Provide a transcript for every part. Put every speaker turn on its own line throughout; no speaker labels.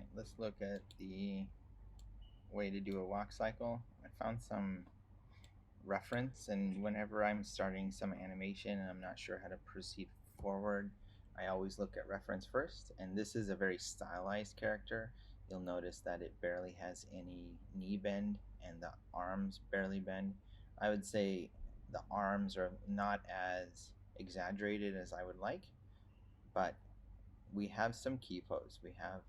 Alright, let's look at the way to do a walk cycle. I found some reference, and whenever I'm starting some animation and I'm not sure how to proceed forward, I always look at reference first. And this is a very stylized character. You'll notice that it barely has any knee bend and the arms barely bend. I would say the arms are not as exaggerated as I would like, but we have some key pose. We have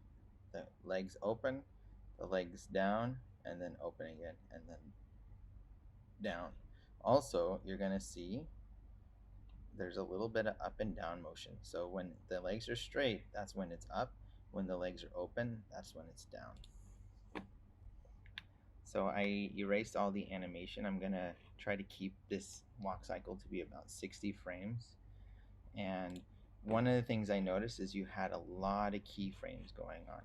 the legs open, the legs down, and then open again, and then down. Also, you're going to see there's a little bit of up and down motion. So when the legs are straight, that's when it's up. When the legs are open, that's when it's down. So I erased all the animation. I'm going to try to keep this walk cycle to be about 60 frames. And one of the things I noticed is you had a lot of keyframes going on.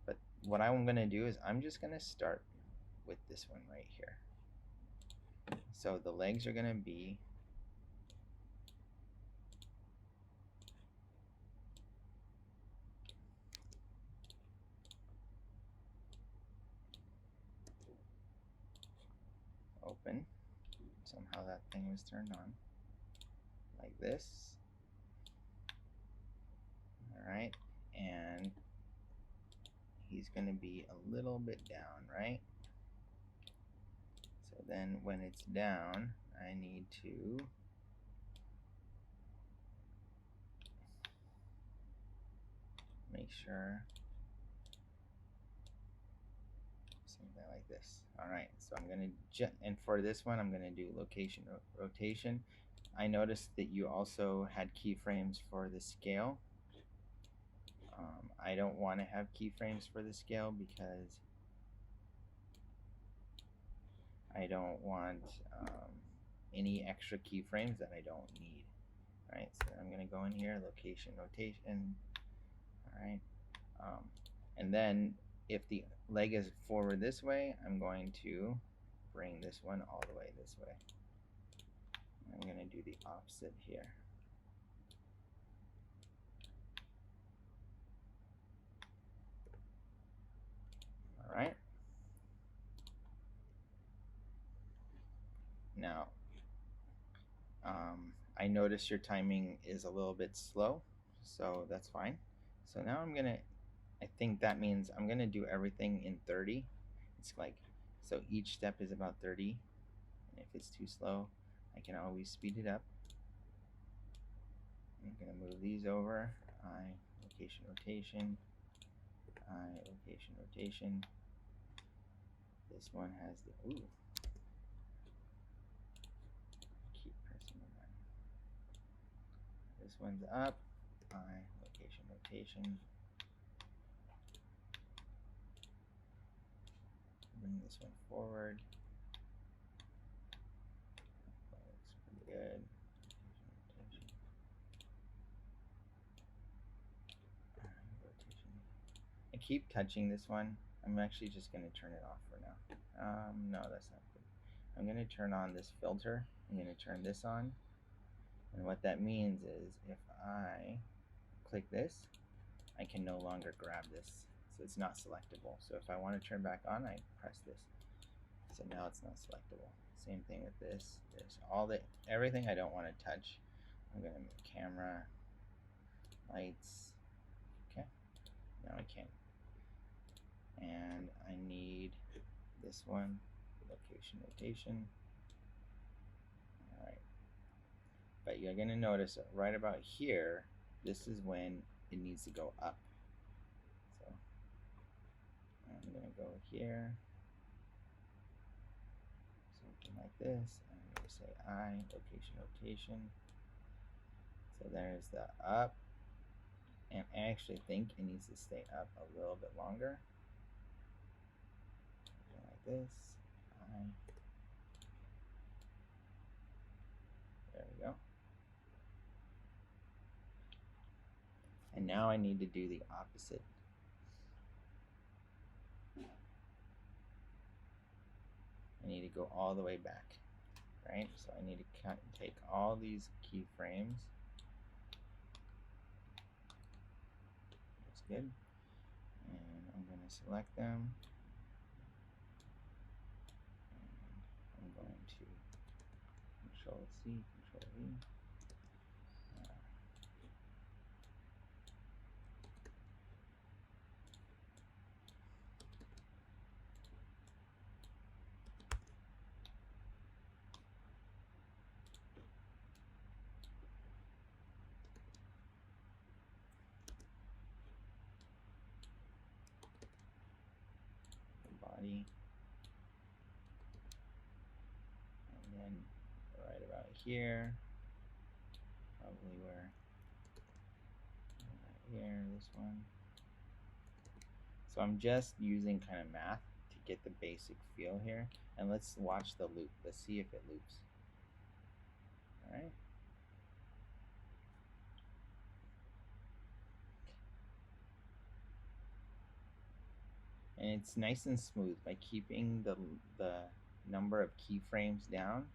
But what I'm going to do is I'm just going to start with this one right here. So the legs are going to be open. Somehow that thing was turned on. Like this. Alright. And he's going to be a little bit down, right? So then when it's down, I need to make sure something like this. Alright, so I'm going to, and for this one, I'm going to do location rotation. I noticed that you also had keyframes for the scale. I don't want to have keyframes for the scale because I don't want any extra keyframes that I don't need. Alright, so I'm going to go in here, location rotation. Alright, and then if the leg is forward this way, I'm going to bring this one all the way this way. I'm going to do the opposite here. Alright. Now, I notice your timing is a little bit slow, so that's fine. So now I'm going to, I think that means I'm going to do everything in 30. It's like, so each step is about 30. And if it's too slow, I can always speed it up. I'm going to move these over. Location rotation. Location rotation. This one has the, ooh. Keep pressing the button. This one's up. Location rotation. Bring this one forward. That looks pretty good. Rotation. I keep touching this one. I'm actually just going to turn it off for now. No, that's not good. I'm going to turn on this filter. I'm going to turn this on. And what that means is if I click this, I can no longer grab this. So it's not selectable. So if I want to turn back on, I press this. So now it's not selectable. Same thing with this. There's everything I don't want to touch. I'm going to move camera, lights. Okay, now I can. And I need this one, location rotation. Alright. But you're going to notice that right about here, this is when it needs to go up. So I'm going to go here, something like this. I'm going to say location rotation. So there's the up. And I actually think it needs to stay up a little bit longer. Something like this. There we go. And now I need to do the opposite. I need to go all the way back, right? So I need to take all these keyframes. That's good. And I'm going to select them. And I'm going to Control C, Control V. Body, and then right about here, probably where here, this one. So I'm just using kind of math to get the basic feel here, and let's watch the loop. Let's see if it loops. All right. And it's nice and smooth. By keeping the number of keyframes down,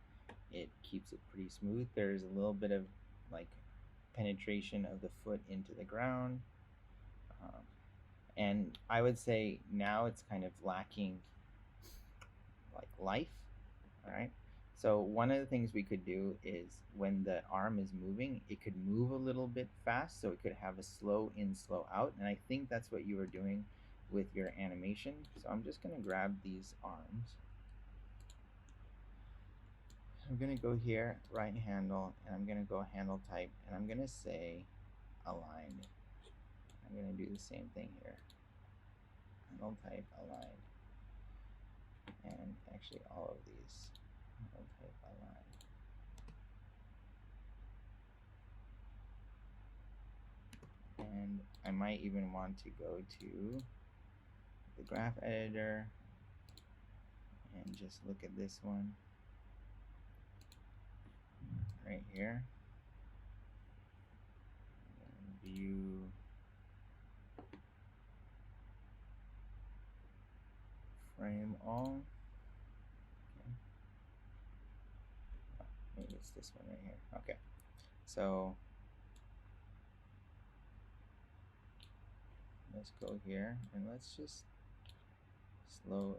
it keeps it pretty smooth. There's a little bit of like penetration of the foot into the ground, and I would say now it's kind of lacking like life. All right. So one of the things we could do is when the arm is moving, it could move a little bit fast, so it could have a slow in, slow out. And I think that's what you were doing with your animation. So I'm just going to grab these arms. I'm going to go here, right handle, and I'm going to go handle type, and I'm going to say aligned. I'm going to do the same thing here. Handle type, aligned. And actually all of these. Handle type, aligned. And I might even want to go to the graph editor and just look at this one right here. View frame all. Okay. Oh, maybe it's this one right here. Okay. So let's go here and let's just slow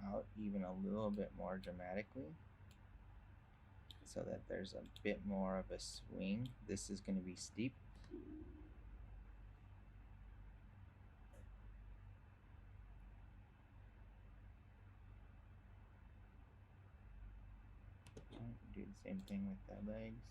out even a little bit more dramatically so that there's a bit more of a swing. This is going to be steep. Do the same thing with the legs.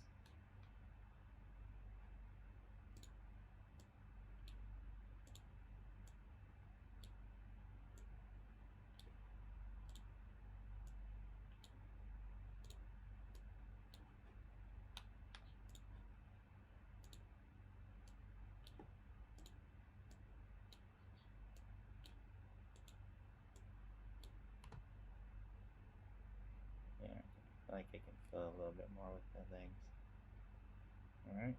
Yeah, I feel like I can fill a little bit more with the legs. All right.